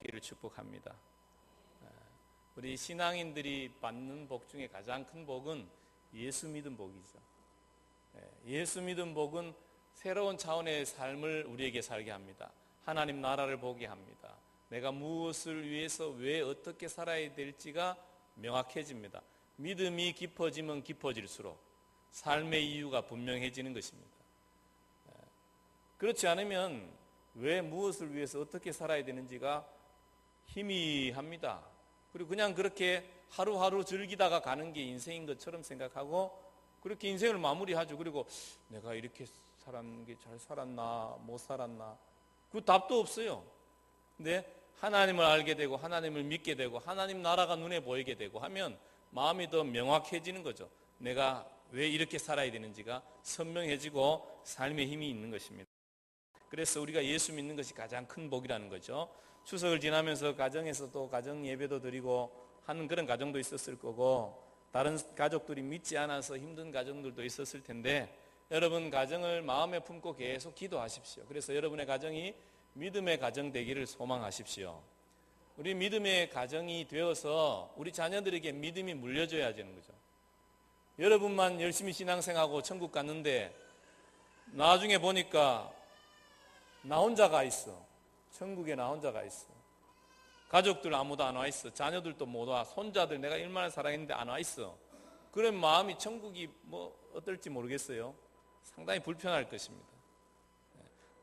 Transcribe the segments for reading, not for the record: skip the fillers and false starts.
있기를 축복합니다. 우리 신앙인들이 받는 복 중에 가장 큰 복은 예수 믿은 복이죠. 예수 믿은 복은 새로운 차원의 삶을 우리에게 살게 합니다. 하나님 나라를 보게 합니다. 내가 무엇을 위해서 왜 어떻게 살아야 될지가 명확해집니다. 믿음이 깊어지면 깊어질수록 삶의 이유가 분명해지는 것입니다. 그렇지 않으면 왜 무엇을 위해서 어떻게 살아야 되는지가 희미합니다. 그리고 그냥 그렇게 하루하루 즐기다가 가는 게 인생인 것처럼 생각하고 그렇게 인생을 마무리하죠. 그리고 내가 이렇게 살았는 게 잘 살았나 못 살았나 그 답도 없어요. 근데 하나님을 알게 되고 하나님을 믿게 되고 하나님 나라가 눈에 보이게 되고 하면 마음이 더 명확해지는 거죠. 내가 왜 이렇게 살아야 되는지가 선명해지고 삶의 힘이 있는 것입니다. 그래서 우리가 예수 믿는 것이 가장 큰 복이라는 거죠. 추석을 지나면서 가정에서도 가정 예배도 드리고 하는 그런 가정도 있었을 거고 다른 가족들이 믿지 않아서 힘든 가정들도 있었을 텐데 여러분 가정을 마음에 품고 계속 기도하십시오. 그래서 여러분의 가정이 믿음의 가정 되기를 소망하십시오. 우리 믿음의 가정이 되어서 우리 자녀들에게 믿음이 물려줘야 되는 거죠. 여러분만 열심히 신앙생활하고 천국 갔는데 나중에 보니까 나 혼자가 있어. 천국에 나 혼자가 있어. 가족들 아무도 안 와 있어. 자녀들도 못 와. 손자들 내가 얼마나 사랑했는데 안 와 있어. 그런 마음이 천국이 뭐 어떨지 모르겠어요. 상당히 불편할 것입니다.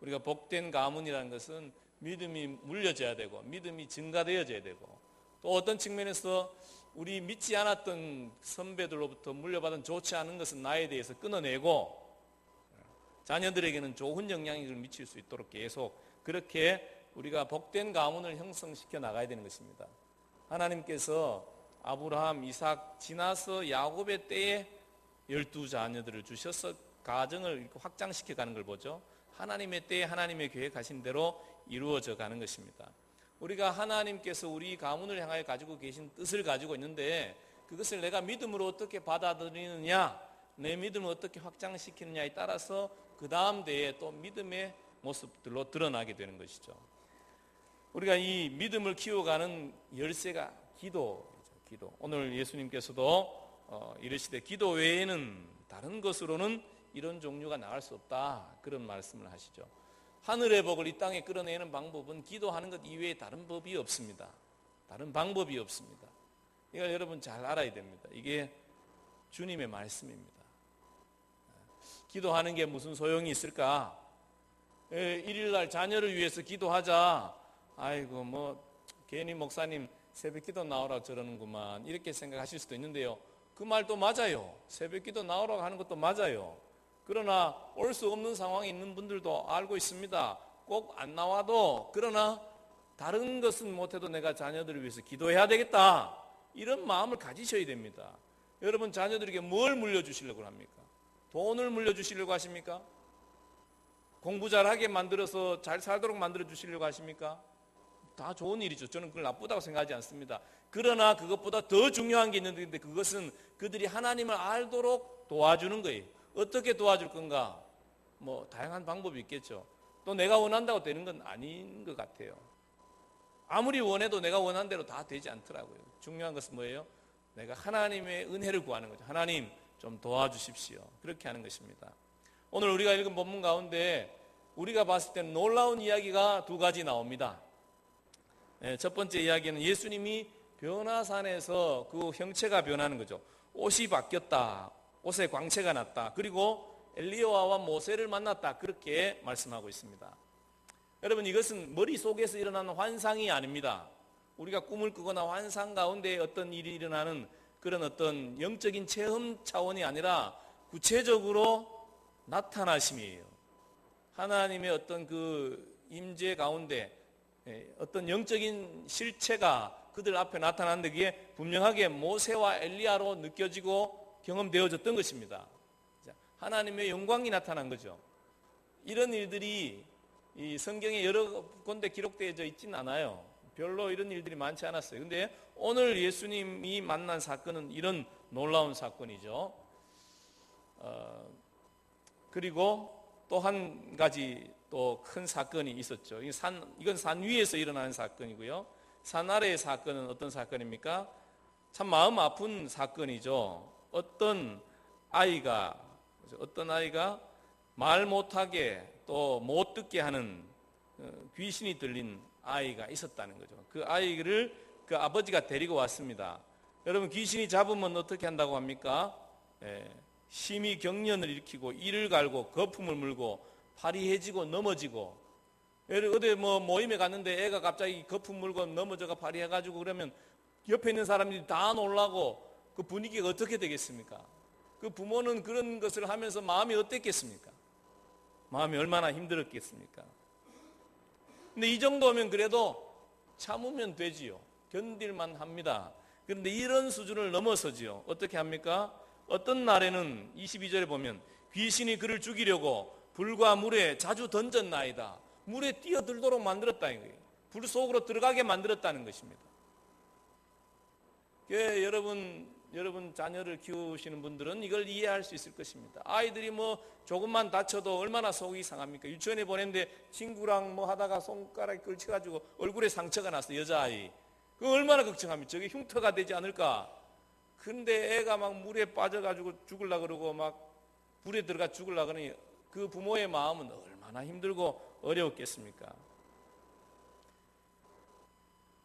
우리가 복된 가문이라는 것은 믿음이 물려져야 되고 믿음이 증가되어져야 되고 또 어떤 측면에서 우리 믿지 않았던 선배들로부터 물려받은 좋지 않은 것은 나에 대해서 끊어내고 자녀들에게는 좋은 영향력을 미칠 수 있도록 계속 그렇게 우리가 복된 가문을 형성시켜 나가야 되는 것입니다. 하나님께서 아브라함, 이삭 지나서 야곱의 때에 12자녀들을 주셔서 가정을 확장시켜 가는 걸 보죠. 하나님의 때에 하나님의 계획하신 대로 이루어져 가는 것입니다. 우리가 하나님께서 우리 가문을 향하여 가지고 계신 뜻을 가지고 있는데 그것을 내가 믿음으로 어떻게 받아들이느냐 내 믿음을 어떻게 확장시키느냐에 따라서 그 다음 대에 또 믿음의 모습들로 드러나게 되는 것이죠. 우리가 이 믿음을 키워가는 열쇠가 기도이죠. 기도. 오늘 예수님께서도 이르시되 기도 외에는 다른 것으로는 이런 종류가 나갈 수 없다 그런 말씀을 하시죠. 하늘의 복을 이 땅에 끌어내는 방법은 기도하는 것 이외에 다른 법이 없습니다. 다른 방법이 없습니다. 이걸 여러분 잘 알아야 됩니다. 이게 주님의 말씀입니다. 기도하는 게 무슨 소용이 있을까? 일일날 자녀를 위해서 기도하자. 아이고 뭐 괜히 목사님 새벽기도 나오라고 저러는구만 이렇게 생각하실 수도 있는데요. 그 말도 맞아요. 새벽기도 나오라고 하는 것도 맞아요. 그러나 올 수 없는 상황에 있는 분들도 알고 있습니다. 꼭 안 나와도 그러나 다른 것은 못해도 내가 자녀들을 위해서 기도해야 되겠다 이런 마음을 가지셔야 됩니다. 여러분 자녀들에게 뭘 물려주시려고 합니까? 돈을 물려주시려고 하십니까? 공부 잘하게 만들어서 잘 살도록 만들어 주시려고 하십니까? 다 좋은 일이죠. 저는 그걸 나쁘다고 생각하지 않습니다. 그러나 그것보다 더 중요한 게 있는데 그것은 그들이 하나님을 알도록 도와주는 거예요. 어떻게 도와줄 건가? 뭐 다양한 방법이 있겠죠. 또 내가 원한다고 되는 건 아닌 것 같아요. 아무리 원해도 내가 원한 대로 다 되지 않더라고요. 중요한 것은 뭐예요? 내가 하나님의 은혜를 구하는 거죠. 하나님 좀 도와주십시오. 그렇게 하는 것입니다. 오늘 우리가 읽은 본문 가운데 우리가 봤을 때는 놀라운 이야기가 두 가지 나옵니다. 첫 번째 이야기는 예수님이 변화산에서 그 형체가 변하는 거죠. 옷이 바뀌었다. 옷에 광채가 났다. 그리고 엘리야와 모세를 만났다. 그렇게 말씀하고 있습니다. 여러분 이것은 머릿속에서 일어나는 환상이 아닙니다. 우리가 꿈을 꾸거나 환상 가운데 어떤 일이 일어나는 그런 어떤 영적인 체험 차원이 아니라 구체적으로 나타나심이에요. 하나님의 어떤 그 임재 가운데 어떤 영적인 실체가 그들 앞에 나타났는데 그게 분명하게 모세와 엘리야로 느껴지고 경험되어졌던 것입니다. 하나님의 영광이 나타난 거죠. 이런 일들이 이 성경에 여러 군데 기록되어져 있지는 않아요. 별로 이런 일들이 많지 않았어요. 근데 오늘 예수님이 만난 사건은 이런 놀라운 사건이죠. 그리고 또 한 가지 또 큰 사건이 있었죠. 이건 산 위에서 일어나는 사건이고요. 사나리의 사건은 어떤 사건입니까? 참 마음 아픈 사건이죠. 어떤 아이가 말 못하게 또 못 듣게 하는 귀신이 들린 아이가 있었다는 거죠. 그 아이를 그 아버지가 데리고 왔습니다. 여러분, 귀신이 잡으면 어떻게 한다고 합니까? 심히 경련을 일으키고 이를 갈고 거품을 물고 팔이 해지고 넘어지고, 어디 모임에 갔는데 애가 갑자기 거품 물고 넘어져가 팔이 해가지고 그러면 옆에 있는 사람들이 다 놀라고 그 분위기가 어떻게 되겠습니까? 그 부모는 그런 것을 하면서 마음이 어땠겠습니까? 마음이 얼마나 힘들었겠습니까? 근데 이 정도면 그래도 참으면 되지요. 견딜만 합니다. 그런데 이런 수준을 넘어서지요. 어떻게 합니까? 어떤 날에는 22절에 보면 귀신이 그를 죽이려고 불과 물에 자주 던졌나이다. 물에 뛰어들도록 만들었다는 거예요. 불 속으로 들어가게 만들었다는 것입니다. 여러분 자녀를 키우시는 분들은 이걸 이해할 수 있을 것입니다. 아이들이 조금만 다쳐도 얼마나 속이 상합니까? 유치원에 보냈는데 친구랑 하다가 손가락에 걸쳐가지고 얼굴에 상처가 났어, 여자아이. 그 얼마나 걱정합니까? 저게 흉터가 되지 않을까? 근데 애가 막 물에 빠져가지고 죽으려고 그러고 막 불에 들어가 죽으려고 그러니 그 부모의 마음은 얼마나 힘들고 어려웠겠습니까?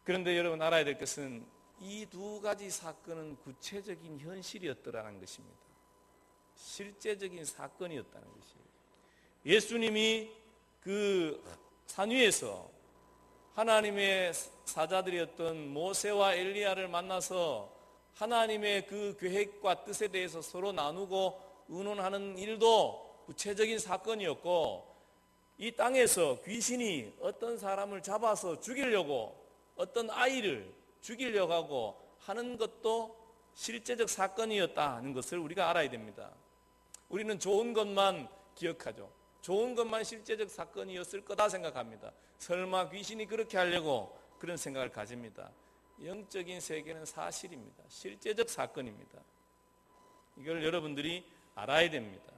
그런데 여러분 알아야 될 것은 이 두 가지 사건은 구체적인 현실이었더라는 것입니다. 실제적인 사건이었다는 것이에요. 예수님이 그 산 위에서 하나님의 사자들이었던 모세와 엘리야를 만나서 하나님의 그 계획과 뜻에 대해서 서로 나누고 의논하는 일도 구체적인 사건이었고, 이 땅에서 귀신이 어떤 사람을 잡아서 죽이려고, 어떤 아이를 죽이려고 하고 하는 것도 실제적 사건이었다는 것을 우리가 알아야 됩니다. 우리는 좋은 것만 기억하죠. 좋은 것만 실제적 사건이었을 거다 생각합니다. 설마 귀신이 그렇게 하려고 그런 생각을 가집니다. 영적인 세계는 사실입니다. 실제적 사건입니다. 이걸 여러분들이 알아야 됩니다.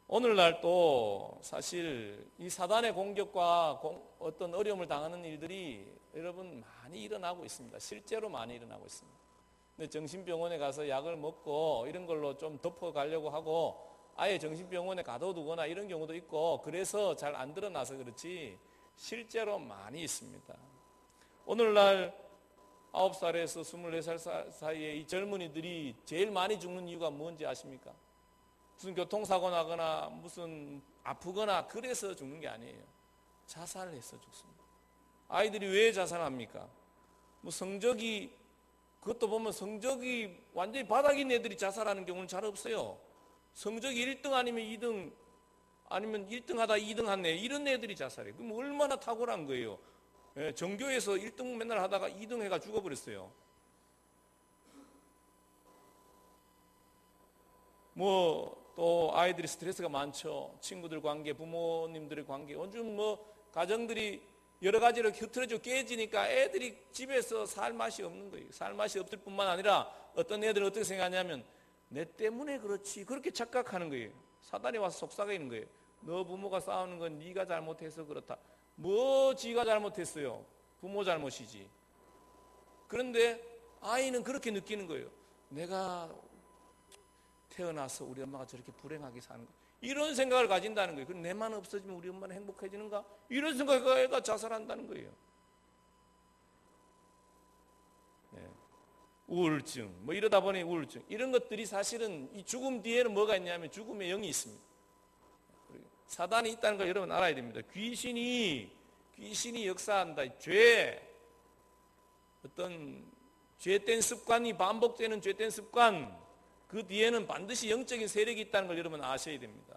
오늘날 또 사실 이 사단의 공격과 어떤 어려움을 당하는 일들이 여러분 많이 일어나고 있습니다. 실제로 많이 일어나고 있습니다. 근데 정신병원에 가서 약을 먹고 이런 걸로 좀 덮어가려고 하고 아예 정신병원에 가둬두거나 이런 경우도 있고, 그래서 잘 안 드러나서 그렇지 실제로 많이 있습니다. 오늘날 9살에서 24살 사이에 이 젊은이들이 제일 많이 죽는 이유가 뭔지 아십니까? 무슨 교통사고 나거나 무슨 아프거나 그래서 죽는 게 아니에요. 자살을 해서 죽습니다. 아이들이 왜 자살합니까? 성적이, 그것도 보면 성적이 완전히 바닥인 애들이 자살하는 경우는 잘 없어요. 성적이 1등 아니면 2등, 아니면 1등 하다 2등 한 애, 이런 애들이 자살해요. 그럼 얼마나 탁월한 거예요. 전교에서 1등 맨날 하다가 2등 해가 죽어버렸어요. 또 아이들이 스트레스가 많죠. 친구들 관계, 부모님들의 관계. 요즘 가정들이 여러 가지로 흐트러져 깨지니까 애들이 집에서 살 맛이 없는 거예요. 살 맛이 없을 뿐만 아니라 어떤 애들은 어떻게 생각하냐면 내 때문에 그렇지, 그렇게 착각하는 거예요. 사단이 와서 속삭이는 거예요. 너 부모가 싸우는 건 네가 잘못해서 그렇다. 지가 잘못했어요? 부모 잘못이지. 그런데 아이는 그렇게 느끼는 거예요. 내가 태어나서 우리 엄마가 저렇게 불행하게 사는 거, 이런 생각을 가진다는 거예요. 그럼 내만 없어지면 우리 엄마는 행복해지는가? 이런 생각에 애가 자살한다는 거예요. 우울증, 이러다 보니 우울증, 이런 것들이 사실은 이 죽음 뒤에는 뭐가 있냐면 죽음의 영이 있습니다. 사단이 있다는 걸 여러분 알아야 됩니다. 귀신이 역사한다. 어떤 죄된 습관이 반복되는 죄된 습관, 그 뒤에는 반드시 영적인 세력이 있다는 걸 여러분 아셔야 됩니다.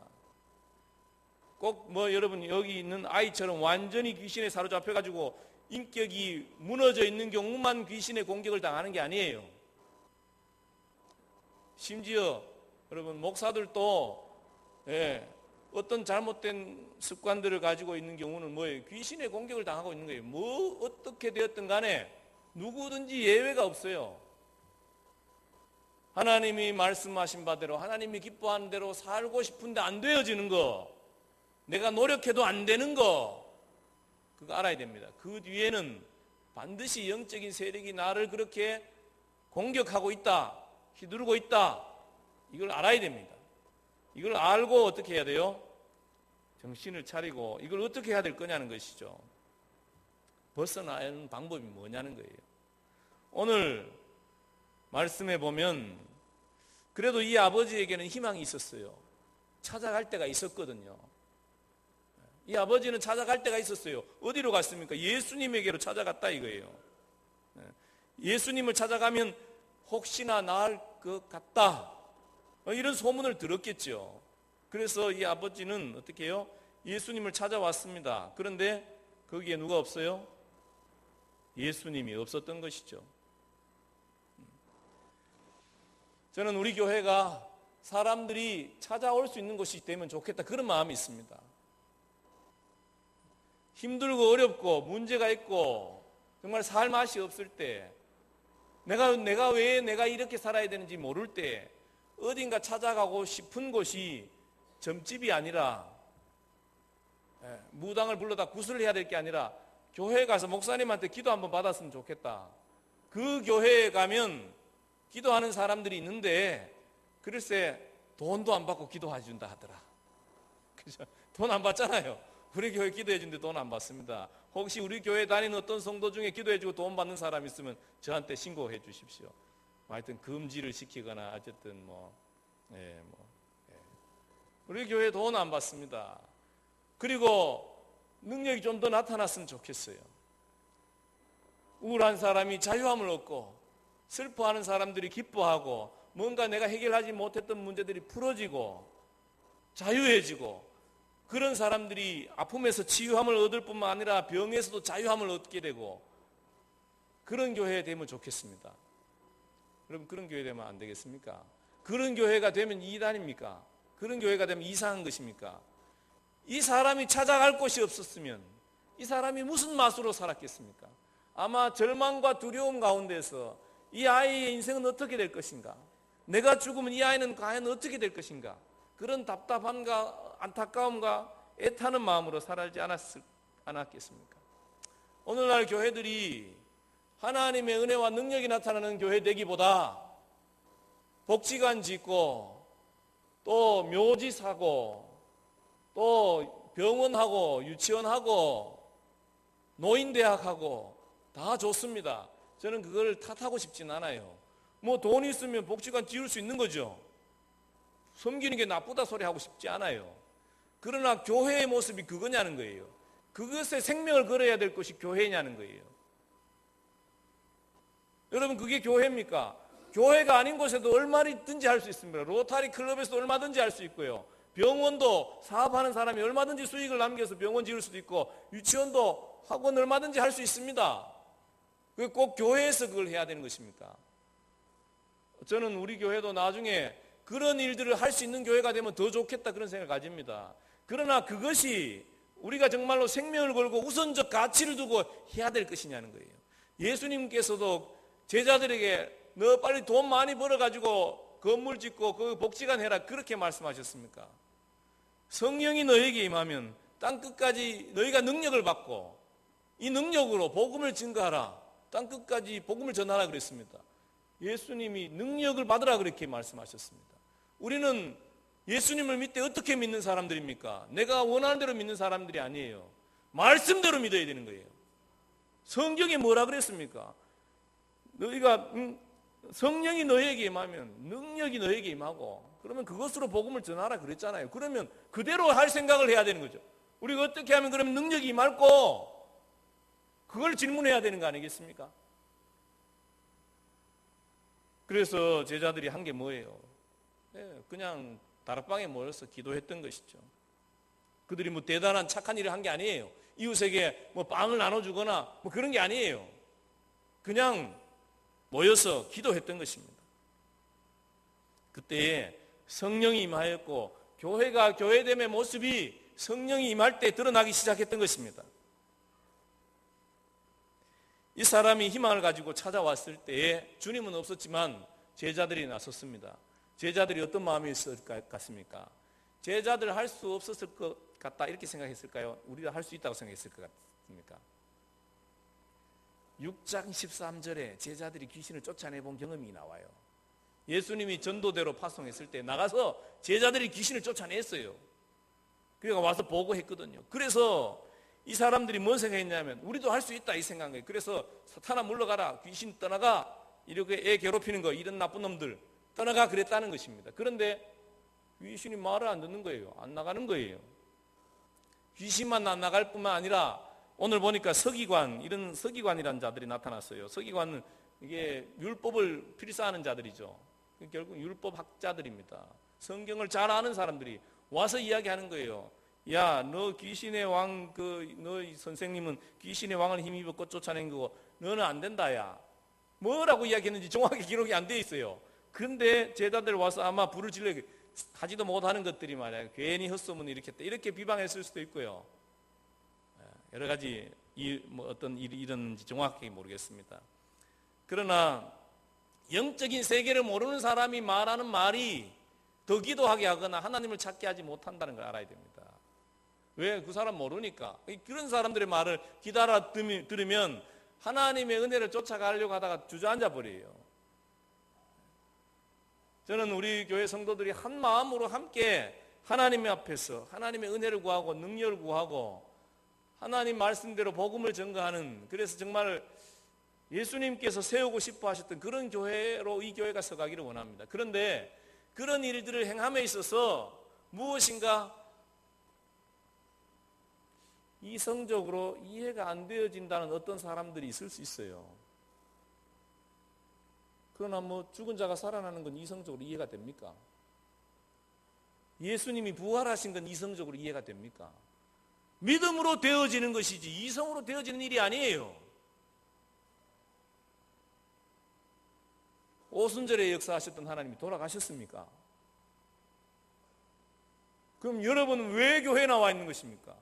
꼭 여러분 여기 있는 아이처럼 완전히 귀신에 사로잡혀가지고 인격이 무너져 있는 경우만 귀신의 공격을 당하는 게 아니에요. 심지어 여러분 목사들도 어떤 잘못된 습관들을 가지고 있는 경우는 뭐예요? 귀신의 공격을 당하고 있는 거예요. 어떻게 되었든 간에 누구든지 예외가 없어요. 하나님이 말씀하신 바대로, 하나님이 기뻐하는 대로 살고 싶은데 안 되어지는 거, 내가 노력해도 안 되는 거, 그거 꼭 알아야 됩니다. 그 뒤에는 반드시 영적인 세력이 나를 그렇게 공격하고 있다, 휘두르고 있다, 이걸 알아야 됩니다. 이걸 알고 어떻게 해야 돼요? 정신을 차리고 이걸 어떻게 해야 될 거냐는 것이죠. 벗어나는 방법이 뭐냐는 거예요. 오늘 말씀해 보면 그래도 이 아버지에게는 희망이 있었어요. 찾아갈 때가 있었거든요. 이 아버지는 찾아갈 때가 있었어요. 어디로 갔습니까? 예수님에게로 찾아갔다 이거예요. 예수님을 찾아가면 혹시나 나을 것 같다, 이런 소문을 들었겠죠. 그래서 이 아버지는 어떻게 해요? 예수님을 찾아왔습니다. 그런데 거기에 누가 없어요? 예수님이 없었던 것이죠. 저는 우리 교회가 사람들이 찾아올 수 있는 곳이 되면 좋겠다, 그런 마음이 있습니다. 힘들고 어렵고 문제가 있고 정말 살 맛이 없을 때, 내가 왜 내가 이렇게 살아야 되는지 모를 때 어딘가 찾아가고 싶은 곳이 점집이 아니라, 무당을 불러다 구슬을 해야 될 게 아니라 교회에 가서 목사님한테 기도 한번 받았으면 좋겠다. 그 교회에 가면 기도하는 사람들이 있는데 글쎄 돈도 안 받고 기도해 준다 하더라. 그죠? 돈 안 받잖아요. 우리 교회 기도해 주는데 돈 안 받습니다. 혹시 우리 교회 다니는 어떤 성도 중에 기도해 주고 돈 받는 사람 있으면 저한테 신고해 주십시오. 하여튼 금지를 시키거나 어쨌든 우리 교회 돈 안 받습니다. 그리고 능력이 좀 더 나타났으면 좋겠어요. 우울한 사람이 자유함을 얻고, 슬퍼하는 사람들이 기뻐하고, 뭔가 내가 해결하지 못했던 문제들이 풀어지고 자유해지고, 그런 사람들이 아픔에서 치유함을 얻을 뿐만 아니라 병에서도 자유함을 얻게 되고, 그런 교회 되면 좋겠습니다. 여러분, 그런 교회 되면 안 되겠습니까? 그런 교회가 되면 이단입니까? 그런 교회가 되면 이상한 것입니까? 이 사람이 찾아갈 곳이 없었으면 이 사람이 무슨 맛으로 살았겠습니까? 아마 절망과 두려움 가운데서 이 아이의 인생은 어떻게 될 것인가? 내가 죽으면 이 아이는 과연 어떻게 될 것인가? 그런 답답함과 안타까움과 애타는 마음으로 살지 않았겠습니까? 오늘날 교회들이 하나님의 은혜와 능력이 나타나는 교회 되기보다 복지관 짓고 또 묘지 사고 또 병원하고 유치원하고 노인대학하고 다 좋습니다. 저는 그걸 탓하고 싶진 않아요. 돈 있으면 복지관 지을 수 있는 거죠. 섬기는 게 나쁘다 소리 하고 싶지 않아요. 그러나 교회의 모습이 그거냐는 거예요. 그것에 생명을 걸어야 될 것이 교회냐는 거예요. 여러분, 그게 교회입니까? 교회가 아닌 곳에도 얼마든지 할 수 있습니다. 로타리 클럽에서도 얼마든지 할 수 있고요. 병원도 사업하는 사람이 얼마든지 수익을 남겨서 병원 지을 수도 있고, 유치원도 학원 얼마든지 할 수 있습니다. 왜 꼭 교회에서 그걸 해야 되는 것입니까? 저는 우리 교회도 나중에 그런 일들을 할 수 있는 교회가 되면 더 좋겠다, 그런 생각을 가집니다. 그러나 그것이 우리가 정말로 생명을 걸고 우선적 가치를 두고 해야 될 것이냐는 거예요. 예수님께서도 제자들에게 너 빨리 돈 많이 벌어가지고 건물 짓고 그 복지관 해라, 그렇게 말씀하셨습니까? 성령이 너에게 임하면 땅끝까지 너희가 능력을 받고 이 능력으로 복음을 증거하라, 땅끝까지 복음을 전하라 그랬습니다. 예수님이 능력을 받으라 그렇게 말씀하셨습니다. 우리는 예수님을 믿되 어떻게 믿는 사람들입니까? 내가 원하는 대로 믿는 사람들이 아니에요. 말씀대로 믿어야 되는 거예요. 성경에 뭐라 그랬습니까? 너희가 성령이 너에게 임하면 능력이 너에게 임하고, 그러면 그것으로 복음을 전하라 그랬잖아요. 그러면 그대로 할 생각을 해야 되는 거죠. 우리가 어떻게 하면 그러면 능력이 임할고, 그걸 질문해야 되는 거 아니겠습니까? 그래서 제자들이 한 게 뭐예요? 그냥 다락방에 모여서 기도했던 것이죠. 그들이 대단한 착한 일을 한 게 아니에요. 이웃에게 빵을 나눠주거나 그런 게 아니에요. 그냥 모여서 기도했던 것입니다. 그때에 성령이 임하였고, 교회가 교회됨의 모습이 성령이 임할 때 드러나기 시작했던 것입니다. 이 사람이 희망을 가지고 찾아왔을 때에 주님은 없었지만 제자들이 나섰습니다. 제자들이 어떤 마음이 있을 것 같습니까? 제자들 할 수 없었을 것 같다 이렇게 생각했을까요? 우리가 할 수 있다고 생각했을 것 않습니까? 6장 13절에 제자들이 귀신을 쫓아내본 경험이 나와요. 예수님이 전도대로 파송했을 때 나가서 제자들이 귀신을 쫓아냈어요. 그러니까 와서 보고했거든요. 그래서 이 사람들이 뭔 생각했냐면 우리도 할 수 있다 이 생각한 거예요. 그래서 사탄아 물러가라, 귀신 떠나가, 이렇게 애 괴롭히는 거, 이런 나쁜 놈들 떠나가 그랬다는 것입니다. 그런데 귀신이 말을 안 듣는 거예요. 안 나가는 거예요. 귀신만 안 나갈 뿐만 아니라 오늘 보니까 서기관, 이런 서기관이라는 자들이 나타났어요. 서기관은 이게 율법을 필사하는 자들이죠. 결국 율법학자들입니다. 성경을 잘 아는 사람들이 와서 이야기하는 거예요. 야, 너 귀신의 왕, 너 선생님은 귀신의 왕을 힘입어 쫓 쫓아낸 거고 너는 안 된다, 야. 뭐라고 이야기했는지 정확하게 기록이 안 돼 있어요. 그런데 제자들 와서 아마 불을 질러 하지도 못하는 것들이 말이야. 괜히 헛소문을 일으켰다. 이렇게 비방했을 수도 있고요. 여러 가지 어떤 일이 일었는지 정확하게 모르겠습니다. 그러나 영적인 세계를 모르는 사람이 말하는 말이 더 기도하게 하거나 하나님을 찾게 하지 못한다는 걸 알아야 됩니다. 왜? 그 사람 모르니까. 그런 사람들의 말을 기다려 들으면 하나님의 은혜를 쫓아가려고 하다가 주저앉아 버려요. 저는 우리 교회 성도들이 한 마음으로 함께 하나님 앞에서 하나님의 은혜를 구하고 능력을 구하고 하나님 말씀대로 복음을 전가하는, 그래서 정말 예수님께서 세우고 싶어 하셨던 그런 교회로 이 교회가 서가기를 원합니다. 그런데 그런 일들을 행함에 있어서 무엇인가 이성적으로 이해가 안 되어진다는 어떤 사람들이 있을 수 있어요. 그러나 죽은 자가 살아나는 건 이성적으로 이해가 됩니까? 예수님이 부활하신 건 이성적으로 이해가 됩니까? 믿음으로 되어지는 것이지 이성으로 되어지는 일이 아니에요. 오순절에 역사하셨던 하나님이 돌아가셨습니까? 그럼 여러분은 왜 교회에 나와 있는 것입니까?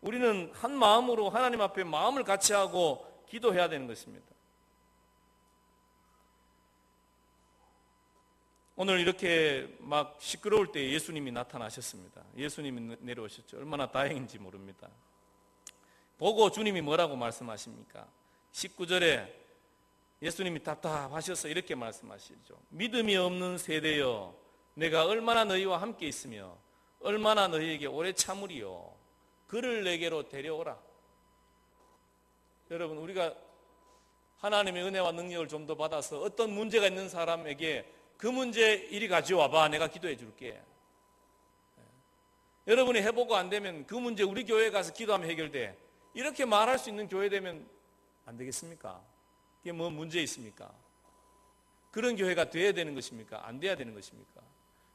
우리는 한 마음으로 하나님 앞에 마음을 같이 하고 기도해야 되는 것입니다. 오늘 이렇게 막 시끄러울 때 예수님이 나타나셨습니다. 예수님이 내려오셨죠. 얼마나 다행인지 모릅니다. 보고 주님이 뭐라고 말씀하십니까? 19절에 예수님이 답답하셔서 이렇게 말씀하시죠. 믿음이 없는 세대여, 내가 얼마나 너희와 함께 있으며 얼마나 너희에게 오래 참으리요. 그를 내게로 데려오라. 여러분, 우리가 하나님의 은혜와 능력을 좀 더 받아서 어떤 문제가 있는 사람에게 그 문제 이리 가져와봐, 내가 기도해 줄게. 여러분이 해보고 안 되면 그 문제 우리 교회에 가서 기도하면 해결돼. 이렇게 말할 수 있는 교회 되면 안 되겠습니까? 그게 뭐 문제 있습니까? 그런 교회가 돼야 되는 것입니까? 안 돼야 되는 것입니까?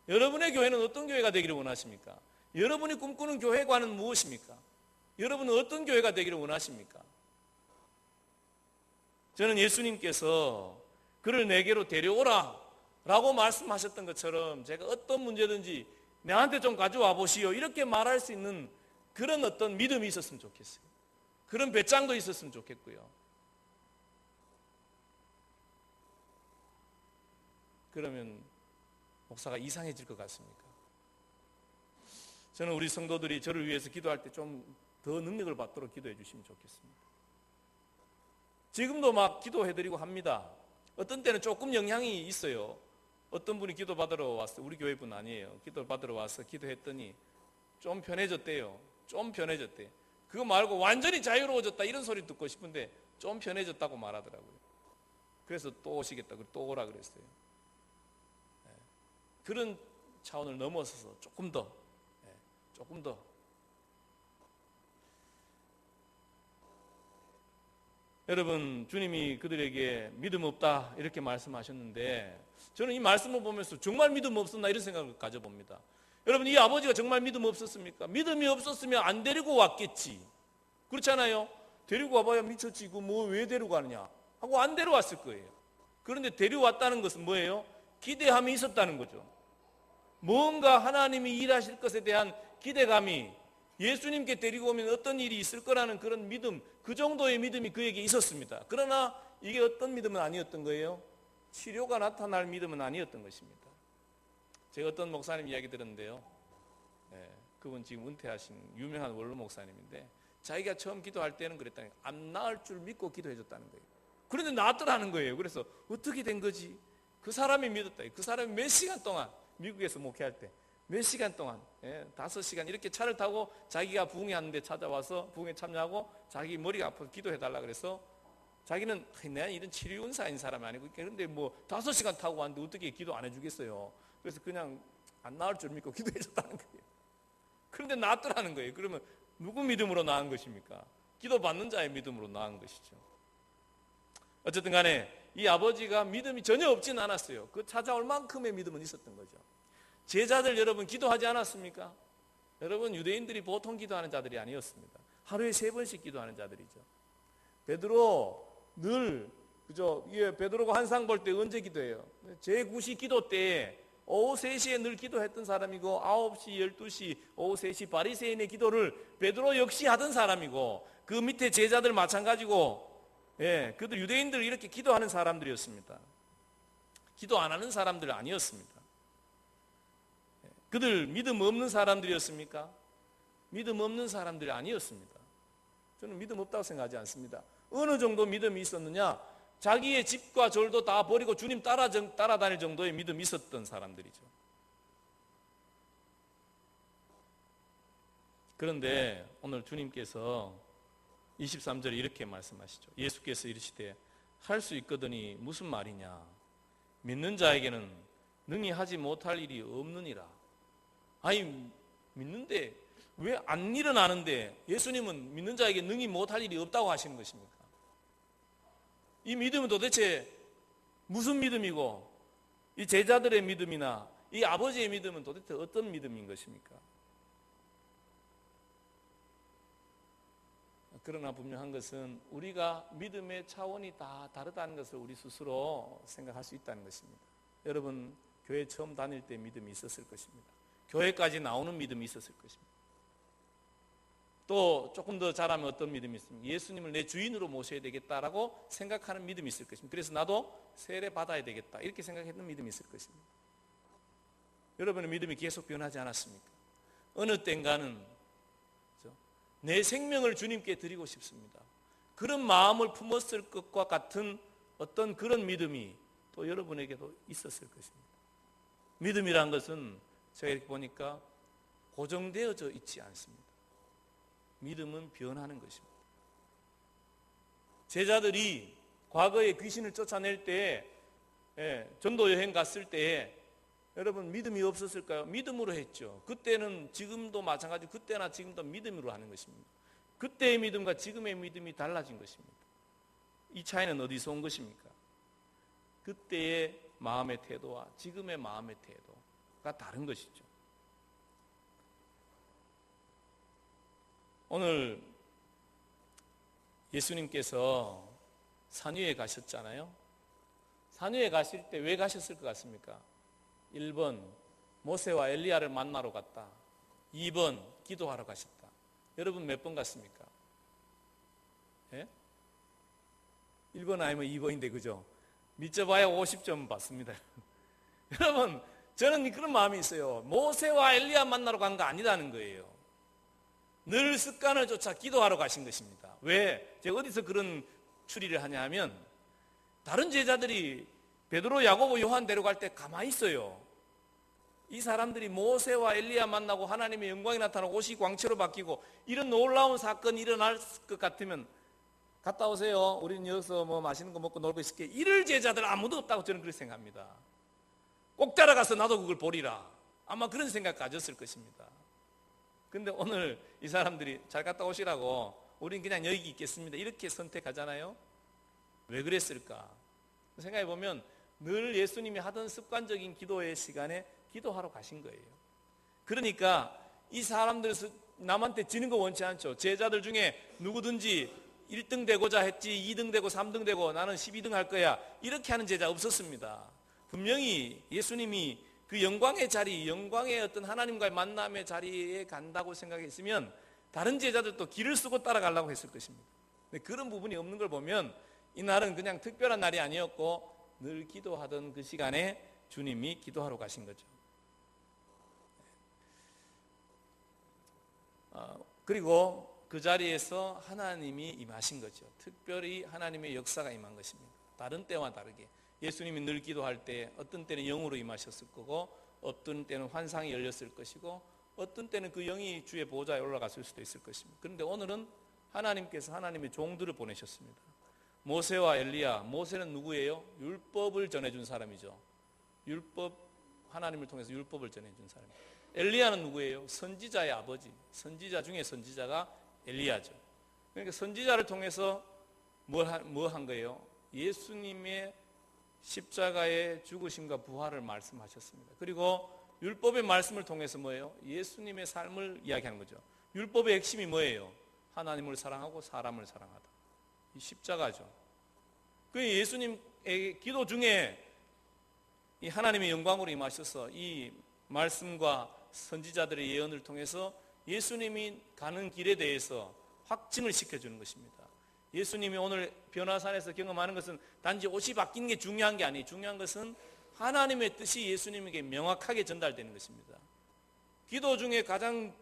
여러분의 교회는 어떤 교회가 되기를 원하십니까? 여러분이 꿈꾸는 교회관은 무엇입니까? 여러분은 어떤 교회가 되기를 원하십니까? 저는 예수님께서 그를 내게로 데려오라 라고 말씀하셨던 것처럼 제가 어떤 문제든지 내한테 좀 가져와 보시오, 이렇게 말할 수 있는 그런 어떤 믿음이 있었으면 좋겠어요. 그런 배짱도 있었으면 좋겠고요. 그러면 목사가 이상해질 것 같습니까? 저는 우리 성도들이 저를 위해서 기도할 때 좀 더 능력을 받도록 기도해 주시면 좋겠습니다. 지금도 막 기도해드리고 합니다. 어떤 때는 조금 영향이 있어요. 어떤 분이 기도 받으러 왔어요. 우리 교회 분 아니에요. 기도 받으러 와서 기도했더니 좀 편해졌대요. 좀 편해졌대. 그거 말고 완전히 자유로워졌다 이런 소리 듣고 싶은데 좀 편해졌다고 말하더라고요. 그래서 또 오시겠다, 또 오라 그랬어요. 그런 차원을 넘어서서 조금 더. 여러분, 주님이 그들에게 믿음 없다 이렇게 말씀하셨는데 저는 이 말씀을 보면서 정말 믿음 없었나 이런 생각을 가져봅니다. 여러분, 이 아버지가 정말 믿음 없었습니까? 믿음이 없었으면 안 데리고 왔겠지. 그렇잖아요. 데리고 와봐야 미쳤지. 이거 뭐 왜 데리고 가느냐 하고 안 데려왔을 거예요. 그런데 데려왔다는 것은 뭐예요? 기대함이 있었다는 거죠. 뭔가 하나님이 일하실 것에 대한 기대감이, 예수님께 데리고 오면 어떤 일이 있을 거라는 그런 믿음, 그 정도의 믿음이 그에게 있었습니다. 그러나 이게 어떤 믿음은 아니었던 거예요? 치료가 나타날 믿음은 아니었던 것입니다. 제가 어떤 목사님 이야기 들었는데요, 그분 지금 은퇴하신 유명한 원로 목사님인데 자기가 처음 기도할 때는 그랬다니 안 나을 줄 믿고 기도해 줬다는 거예요. 그런데 나았더라는 거예요. 그래서 어떻게 된 거지? 그 사람이 믿었다. 그 사람이 몇 시간 동안 미국에서 목회할 때 몇 시간 동안 5시간 이렇게 차를 타고 자기가 부흥회 하는데 찾아와서 부흥회 참여하고 자기 머리가 아파서 기도해달라 그래서 자기는 내가 이런 치료운사인 사람이 아니고 그런데 뭐 5시간 타고 왔는데 어떻게 기도 안 해주겠어요. 그래서 그냥 안 나을 줄 믿고 기도해 줬다는 거예요. 그런데 나았더라는 거예요. 그러면 누구 믿음으로 나은 것입니까? 기도 받는 자의 믿음으로 나은 것이죠. 어쨌든 간에 이 아버지가 믿음이 전혀 없지는 않았어요. 그 찾아올 만큼의 믿음은 있었던 거죠. 제자들 여러분 기도하지 않았습니까? 여러분 유대인들이 보통 기도하는 자들이 아니었습니다. 하루에 3번씩 기도하는 자들이죠. 베드로 늘 그죠? 베드로가 환상 볼 때 언제 기도해요? 제9시 기도 때 오후 3시에 늘 기도했던 사람이고 9시, 12시, 오후 3시 바리새인의 기도를 베드로 역시 하던 사람이고 그 밑에 제자들 마찬가지고 그들 유대인들 이렇게 기도하는 사람들이었습니다. 기도 안 하는 사람들 아니었습니다. 그들 믿음 없는 사람들이었습니까? 믿음 없는 사람들이 아니었습니다. 저는 믿음 없다고 생각하지 않습니다. 어느 정도 믿음이 있었느냐? 자기의 집과 절도 다 버리고 주님 따라다닐 정도의 믿음이 있었던 사람들이죠. 그런데 오늘 주님께서 23절에 이렇게 말씀하시죠. 예수께서 이르시되 할 수 있거든이 무슨 말이냐? 믿는 자에게는 능히 하지 못할 일이 없느니라. 아니 믿는데 왜 안 일어나는데 예수님은 믿는 자에게 능히 못할 일이 없다고 하시는 것입니까? 이 믿음은 도대체 무슨 믿음이고 이 제자들의 믿음이나 이 아버지의 믿음은 도대체 어떤 믿음인 것입니까? 그러나 분명한 것은 우리가 믿음의 차원이 다 다르다는 것을 우리 스스로 생각할 수 있다는 것입니다. 여러분 교회 처음 다닐 때 믿음이 있었을 것입니다. 교회까지 나오는 믿음이 있었을 것입니다. 또 조금 더 잘하면 어떤 믿음이 있습니까? 예수님을 내 주인으로 모셔야 되겠다라고 생각하는 믿음이 있을 것입니다. 그래서 나도 세례 받아야 되겠다 이렇게 생각했던 믿음이 있을 것입니다. 여러분의 믿음이 계속 변하지 않았습니까? 어느 땐가는 내 생명을 주님께 드리고 싶습니다. 그런 마음을 품었을 것과 같은 어떤 그런 믿음이 또 여러분에게도 있었을 것입니다. 믿음이란 것은 제가 이렇게 보니까 고정되어져 있지 않습니다. 믿음은 변하는 것입니다. 제자들이 과거에 귀신을 쫓아낼 때 전도 여행 갔을 때 여러분 믿음이 없었을까요? 믿음으로 했죠. 그때는 지금도 마찬가지로 그때나 지금도 믿음으로 하는 것입니다. 그때의 믿음과 지금의 믿음이 달라진 것입니다. 이 차이는 어디서 온 것입니까? 그때의 마음의 태도와 지금의 마음의 태도가 다른 것이죠. 오늘 예수님께서 산 위에 가셨잖아요. 산 위에 가실 때 왜 가셨을 것 같습니까? 1번 모세와 엘리야를 만나러 갔다. 2번 기도하러 가셨다. 여러분 몇 번 갔습니까? 1번 아니면 2번인데 그죠? 믿져봐야 50점 받습니다. 여러분 저는 그런 마음이 있어요. 모세와 엘리야 만나러 간 거 아니라는 거예요. 늘 습관을 쫓아 기도하러 가신 것입니다. 왜? 제가 어디서 그런 추리를 하냐 하면 다른 제자들이 베드로, 야고보, 요한 데려갈 때 가만히 있어요. 이 사람들이 모세와 엘리야 만나고 하나님의 영광이 나타나고 옷이 광채로 바뀌고 이런 놀라운 사건이 일어날 것 같으면 갔다 오세요. 우리는 여기서 뭐 맛있는 거 먹고 놀고 있을게. 이럴 제자들 아무도 없다고 저는 그렇게 생각합니다. 꼭 따라가서 나도 그걸 보리라. 아마 그런 생각 가졌을 것입니다. 근데 오늘 이 사람들이 잘 갔다 오시라고 우린 그냥 여기 있겠습니다. 이렇게 선택하잖아요. 왜 그랬을까? 생각해 보면 늘 예수님이 하던 습관적인 기도의 시간에 기도하러 가신 거예요. 그러니까 이 사람들 남한테 지는 거 원치 않죠. 제자들 중에 누구든지 1등 되고자 했지 2등 되고 3등 되고 나는 12등 할 거야 이렇게 하는 제자 없었습니다. 분명히 예수님이 그 영광의 자리, 영광의 어떤 하나님과의 만남의 자리에 간다고 생각했으면 다른 제자들도 길을 쓰고 따라가려고 했을 것입니다. 근데 그런 부분이 없는 걸 보면 이날은 그냥 특별한 날이 아니었고 늘 기도하던 그 시간에 주님이 기도하러 가신 거죠. 그리고 그 자리에서 하나님이 임하신 거죠. 특별히 하나님의 역사가 임한 것입니다. 다른 때와 다르게 예수님이 늘 기도할 때 어떤 때는 영으로 임하셨을 거고, 어떤 때는 환상이 열렸을 것이고, 어떤 때는 그 영이 주의 보좌에 올라갔을 수도 있을 것입니다. 그런데 오늘은 하나님께서 하나님의 종들을 보내셨습니다. 모세와 엘리야. 모세는 누구예요? 율법을 전해준 사람이죠. 하나님을 통해서 율법을 전해준 사람. 엘리야는 누구예요? 선지자의 아버지. 선지자 중에 선지자가 엘리야죠. 그러니까 선지자를 통해서 뭐 한 거예요? 예수님의 십자가의 죽으심과 부활을 말씀하셨습니다. 그리고 율법의 말씀을 통해서 뭐예요? 예수님의 삶을 이야기하는 거죠. 율법의 핵심이 뭐예요? 하나님을 사랑하고 사람을 사랑하다. 이 십자가죠. 그 예수님의 기도 중에 이 하나님의 영광으로 임하셔서 이 말씀과 선지자들의 예언을 통해서 예수님이 가는 길에 대해서 확증을 시켜주는 것입니다. 예수님이 오늘 변화산에서 경험하는 것은 단지 옷이 바뀌는 게 중요한 게 아니에요. 중요한 것은 하나님의 뜻이 예수님에게 명확하게 전달되는 것입니다. 기도 중에 가장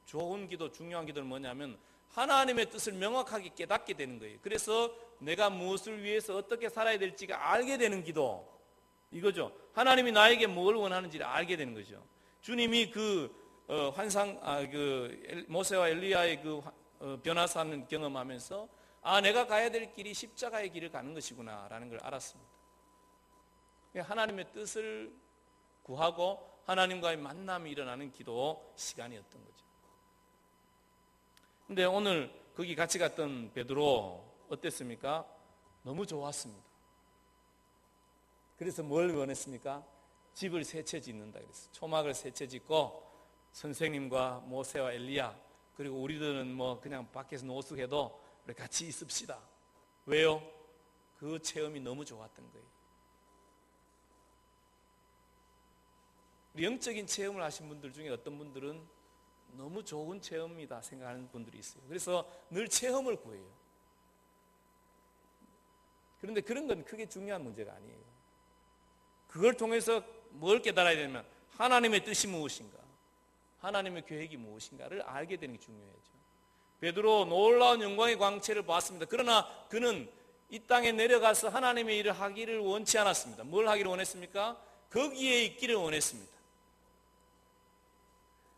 좋은 기도, 중요한 기도는 뭐냐면 하나님의 뜻을 명확하게 깨닫게 되는 거예요. 그래서 내가 무엇을 위해서 어떻게 살아야 될지가 알게 되는 기도, 이거죠. 하나님이 나에게 뭘 원하는지를 알게 되는 거죠. 주님이 모세와 엘리야의 변화산을 경험하면서 내가 가야 될 길이 십자가의 길을 가는 것이구나 라는 걸 알았습니다. 하나님의 뜻을 구하고 하나님과의 만남이 일어나는 기도 시간이었던 거죠. 근데 오늘 거기 같이 갔던 베드로 어땠습니까? 너무 좋았습니다. 그래서 뭘 원했습니까? 집을 세 채 짓는다 그랬어요. 초막을 세 채 짓고 선생님과 모세와 엘리야, 그리고 우리들은 뭐 그냥 밖에서 노숙해도 우리 같이 있읍시다. 왜요? 그 체험이 너무 좋았던 거예요. 우리 영적인 체험을 하신 분들 중에 어떤 분들은 너무 좋은 체험이다 생각하는 분들이 있어요. 그래서 늘 체험을 구해요. 그런데 그런 건 크게 중요한 문제가 아니에요. 그걸 통해서 뭘 깨달아야 되냐면 하나님의 뜻이 무엇인가, 하나님의 계획이 무엇인가를 알게 되는 게 중요하죠. 베드로 놀라운 영광의 광채를 보았습니다. 그러나 그는 이 땅에 내려가서 하나님의 일을 하기를 원치 않았습니다. 뭘 하기를 원했습니까? 거기에 있기를 원했습니다.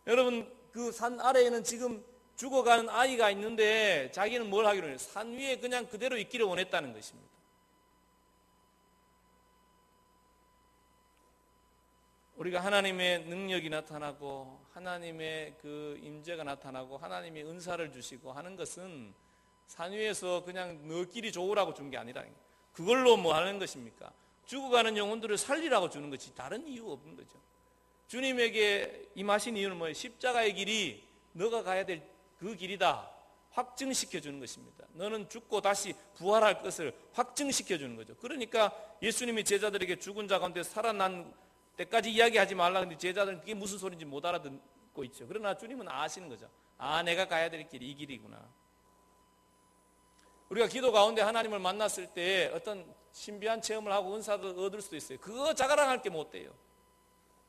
여러분, 그 산 아래에는 지금 죽어가는 아이가 있는데 자기는 뭘 하기를 원했어요? 산 위에 그냥 그대로 있기를 원했다는 것입니다. 우리가 하나님의 능력이 나타나고 하나님의 그 임재가 나타나고 하나님의 은사를 주시고 하는 것은 산 위에서 그냥 너끼리 좋으라고 준 게 아니라 그걸로 뭐 하는 것입니까? 죽어가는 영혼들을 살리라고 주는 것이 다른 이유 없는 거죠. 주님에게 임하신 이유는 뭐예요? 십자가의 길이 너가 가야 될 그 길이다 확증시켜 주는 것입니다. 너는 죽고 다시 부활할 것을 확증시켜 주는 거죠. 그러니까 예수님이 제자들에게 죽은 자 가운데 살아난 때까지 이야기하지 말라. 근데 제자들은 그게 무슨 소리인지 못 알아듣고 있죠. 그러나 주님은 아시는 거죠. 내가 가야 될 길이 이 길이구나. 우리가 기도 가운데 하나님을 만났을 때 어떤 신비한 체험을 하고 은사도 얻을 수도 있어요. 그거 자랑할 게 못 돼요.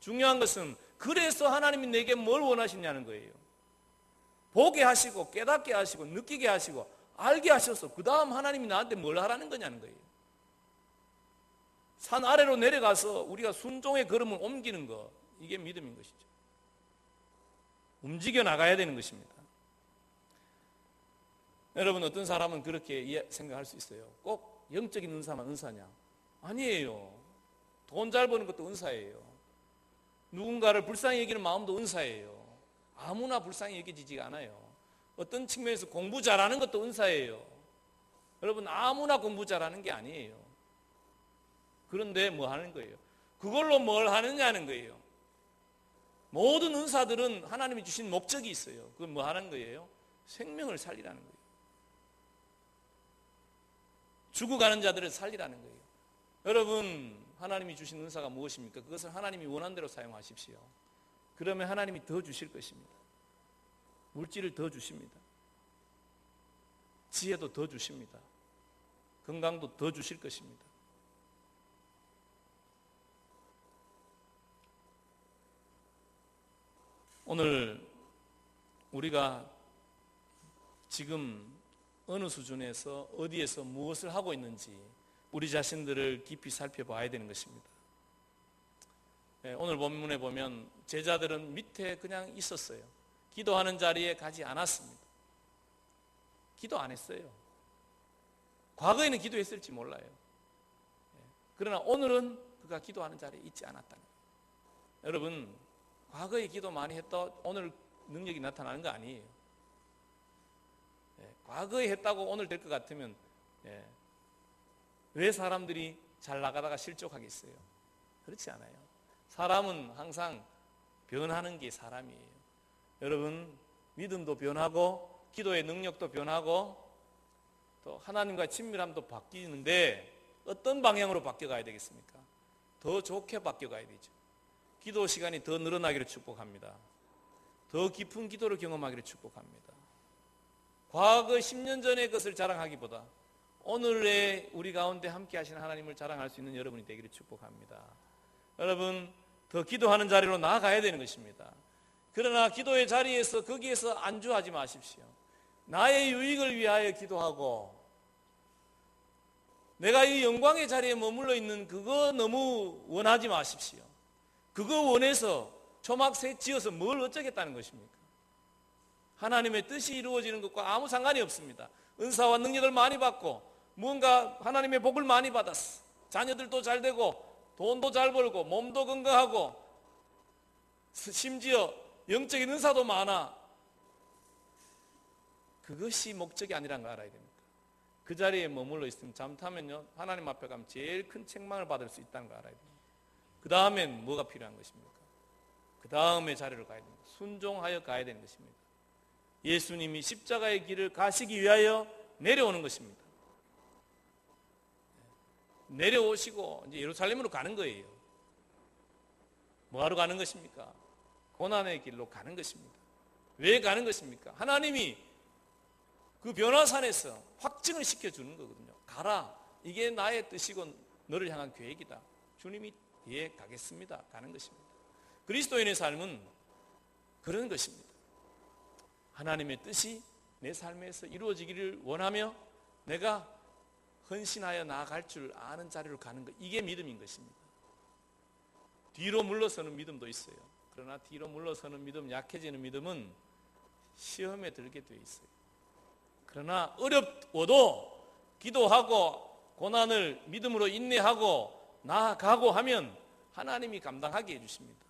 중요한 것은 그래서 하나님이 내게 뭘 원하시냐는 거예요. 보게 하시고 깨닫게 하시고 느끼게 하시고 알게 하셔서 그 다음 하나님이 나한테 뭘 하라는 거냐는 거예요. 산 아래로 내려가서 우리가 순종의 걸음을 옮기는 것, 이게 믿음인 것이죠. 움직여 나가야 되는 것입니다. 여러분, 어떤 사람은 그렇게 생각할 수 있어요. 꼭 영적인 은사만 은사냐? 아니에요. 돈 잘 버는 것도 은사예요. 누군가를 불쌍히 여기는 마음도 은사예요. 아무나 불쌍히 여겨지지가 않아요. 어떤 측면에서 공부 잘하는 것도 은사예요. 여러분, 아무나 공부 잘하는 게 아니에요. 그런데 뭐 하는 거예요? 그걸로 뭘 하느냐는 거예요. 모든 은사들은 하나님이 주신 목적이 있어요. 그건 뭐 하는 거예요? 생명을 살리라는 거예요. 죽어가는 자들을 살리라는 거예요. 여러분, 하나님이 주신 은사가 무엇입니까? 그것을 하나님이 원하는 대로 사용하십시오. 그러면 하나님이 더 주실 것입니다. 물질을 더 주십니다. 지혜도 더 주십니다. 건강도 더 주실 것입니다. 오늘 우리가 지금 어느 수준에서 어디에서 무엇을 하고 있는지 우리 자신들을 깊이 살펴봐야 되는 것입니다. 오늘 본문에 보면 제자들은 밑에 그냥 있었어요. 기도하는 자리에 가지 않았습니다. 기도 안 했어요. 과거에는 기도했을지 몰라요. 그러나 오늘은 그가 기도하는 자리에 있지 않았다는 거예요. 여러분, 과거에 기도 많이 했다 오늘 능력이 나타나는 거 아니에요. 과거에 했다고 오늘 될 것 같으면 왜 사람들이 잘 나가다가 실족하겠어요? 그렇지 않아요. 사람은 항상 변하는 게 사람이에요. 여러분, 믿음도 변하고 기도의 능력도 변하고 또 하나님과 친밀함도 바뀌는데 어떤 방향으로 바뀌어가야 되겠습니까? 더 좋게 바뀌어가야 되죠. 기도 시간이 더 늘어나기를 축복합니다. 더 깊은 기도를 경험하기를 축복합니다. 과거 10년 전의 것을 자랑하기보다 오늘의 우리 가운데 함께 하시는 하나님을 자랑할 수 있는 여러분이 되기를 축복합니다. 여러분, 더 기도하는 자리로 나아가야 되는 것입니다. 그러나 기도의 자리에서 거기에서 안주하지 마십시오. 나의 유익을 위하여 기도하고 내가 이 영광의 자리에 머물러 있는 그거 너무 원하지 마십시오. 그거 원해서 초막새 지어서 뭘 어쩌겠다는 것입니까? 하나님의 뜻이 이루어지는 것과 아무 상관이 없습니다. 은사와 능력을 많이 받고 무언가 하나님의 복을 많이 받았어. 자녀들도 잘 되고 돈도 잘 벌고 몸도 건강하고 심지어 영적인 은사도 많아. 그것이 목적이 아니라는 걸 알아야 됩니다. 그 자리에 머물러 있으면 잘못하면요 하나님 앞에 가면 제일 큰 책망을 받을 수 있다는 걸 알아야 됩니다. 그 다음엔 뭐가 필요한 것입니까? 그 다음에 자리로 가야 됩니다. 순종하여 가야 되는 것입니다. 예수님이 십자가의 길을 가시기 위하여 내려오는 것입니다. 내려오시고 이제 예루살렘으로 가는 거예요. 뭐하러 가는 것입니까? 고난의 길로 가는 것입니다. 왜 가는 것입니까? 하나님이 그 변화산에서 확증을 시켜주는 거거든요. 가라. 이게 나의 뜻이고 너를 향한 계획이다. 주님이 예 가겠습니다. 가는 것입니다. 그리스도인의 삶은 그런 것입니다. 하나님의 뜻이 내 삶에서 이루어지기를 원하며 내가 헌신하여 나아갈 줄 아는 자리로 가는 것, 이게 믿음인 것입니다. 뒤로 물러서는 믿음도 있어요. 그러나 뒤로 물러서는 믿음, 약해지는 믿음은 시험에 들게 돼 있어요. 그러나 어려워도 기도하고 고난을 믿음으로 인내하고 나아가고 하면 하나님이 감당하게 해주십니다.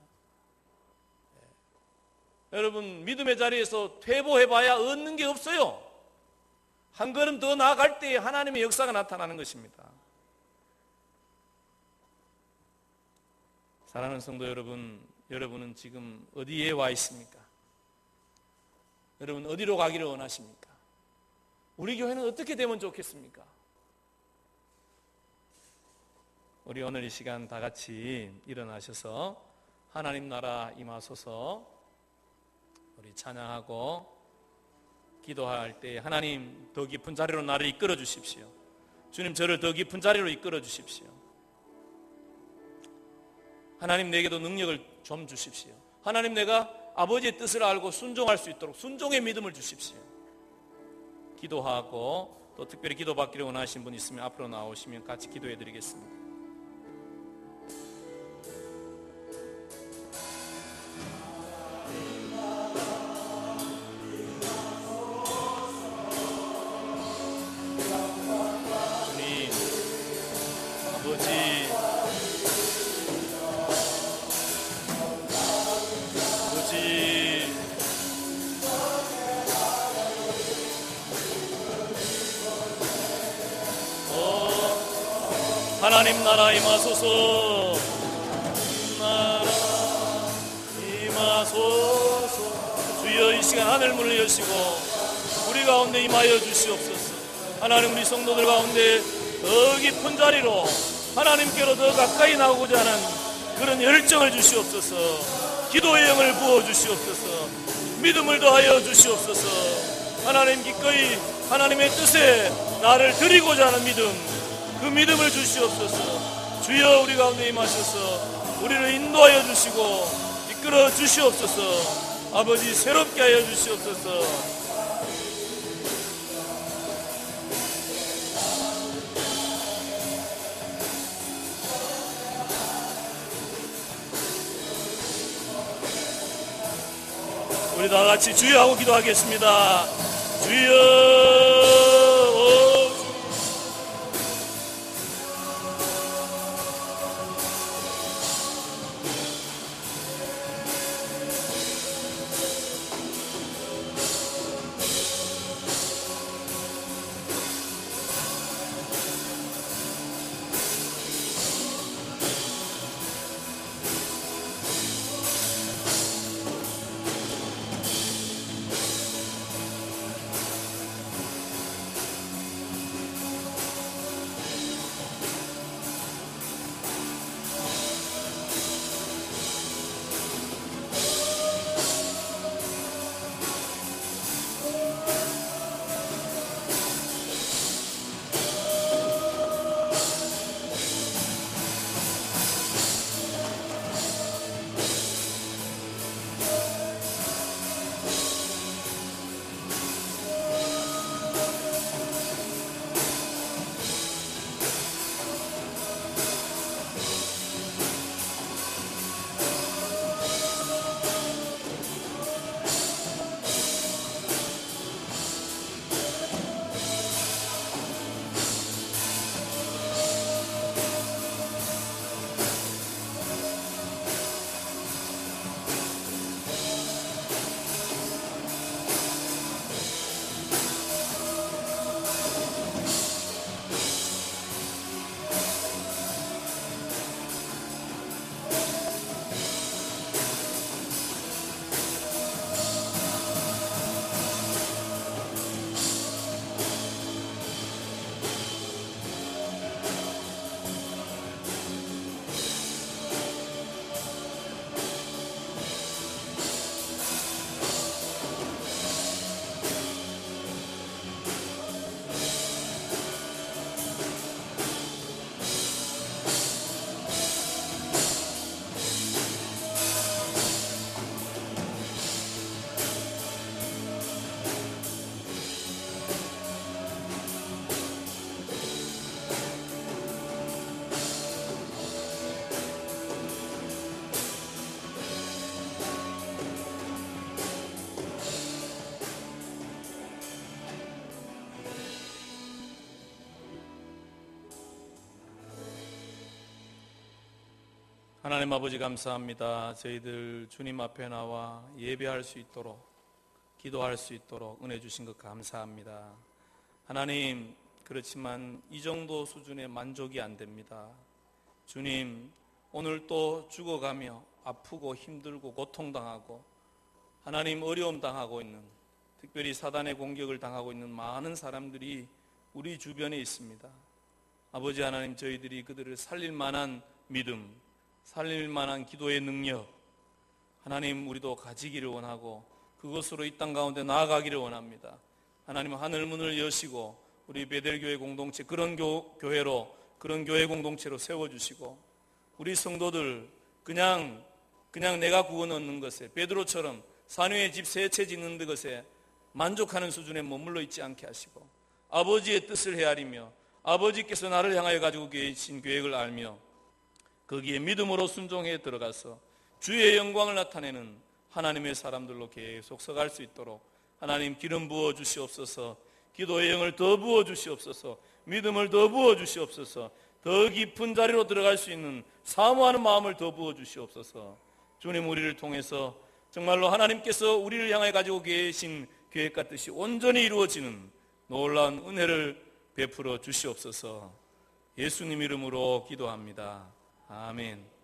여러분, 믿음의 자리에서 퇴보해봐야 얻는 게 없어요. 한 걸음 더 나아갈 때 하나님의 역사가 나타나는 것입니다. 사랑하는 성도 여러분, 여러분은 지금 어디에 와 있습니까? 여러분 어디로 가기를 원하십니까? 우리 교회는 어떻게 되면 좋겠습니까? 우리 오늘 이 시간 다 같이 일어나셔서 하나님 나라 임하소서 우리 찬양하고 기도할 때 하나님 더 깊은 자리로 나를 이끌어 주십시오. 주님 저를 더 깊은 자리로 이끌어 주십시오. 하나님 내게도 능력을 좀 주십시오. 하나님 내가 아버지의 뜻을 알고 순종할 수 있도록 순종의 믿음을 주십시오. 기도하고 또 특별히 기도받기를 원하시는 분 있으면 앞으로 나오시면 같이 기도해 드리겠습니다. 하나님 나라 임하소서. 나라 임하소서. 주여 이 시간 하늘 문을 여시고 우리 가운데 임하여 주시옵소서. 하나님 우리 성도들 가운데 더 깊은 자리로 하나님께로 더 가까이 나오고자 하는 그런 열정을 주시옵소서. 기도의 영을 부어 주시옵소서. 믿음을 더하여 주시옵소서. 하나님 기꺼이 하나님의 뜻에 나를 드리고자 하는 믿음, 그 믿음을 주시옵소서. 주여 우리 가운데 임하셔서 우리를 인도하여 주시고 이끌어 주시옵소서. 아버지 새롭게 하여 주시옵소서. 우리 다 같이 주여 하고 기도하겠습니다. 주여. 하나님 아버지 감사합니다. 저희들 주님 앞에 나와 예배할 수 있도록, 기도할 수 있도록 은혜 주신 것 감사합니다. 하나님, 그렇지만 이 정도 수준의 만족이 안 됩니다. 주님, 오늘 또 죽어가며 아프고 힘들고 고통당하고 하나님 어려움 당하고 있는, 특별히 사단의 공격을 당하고 있는 많은 사람들이 우리 주변에 있습니다. 아버지 하나님, 저희들이 그들을 살릴 만한 믿음, 살릴 만한 기도의 능력, 하나님 우리도 가지기를 원하고 그것으로 이 땅 가운데 나아가기를 원합니다. 하나님, 하늘문을 여시고 우리 베델교회 공동체, 그런 교회로, 그런 교회 공동체로 세워주시고, 우리 성도들 그냥 내가 구원 얻는 것에, 베드로처럼 산 위에 집 세 채 짓는 것에 만족하는 수준에 머물러 있지 않게 하시고, 아버지의 뜻을 헤아리며 아버지께서 나를 향하여 가지고 계신 계획을 알며 거기에 믿음으로 순종해 들어가서 주의 영광을 나타내는 하나님의 사람들로 계속 서갈 수 있도록 하나님 기름 부어 주시옵소서. 기도의 영을 더 부어 주시옵소서. 믿음을 더 부어 주시옵소서. 더 깊은 자리로 들어갈 수 있는 사모하는 마음을 더 부어 주시옵소서. 주님, 우리를 통해서 정말로 하나님께서 우리를 향해 가지고 계신 계획과 뜻이 온전히 이루어지는 놀라운 은혜를 베풀어 주시옵소서. 예수님 이름으로 기도합니다. 아멘.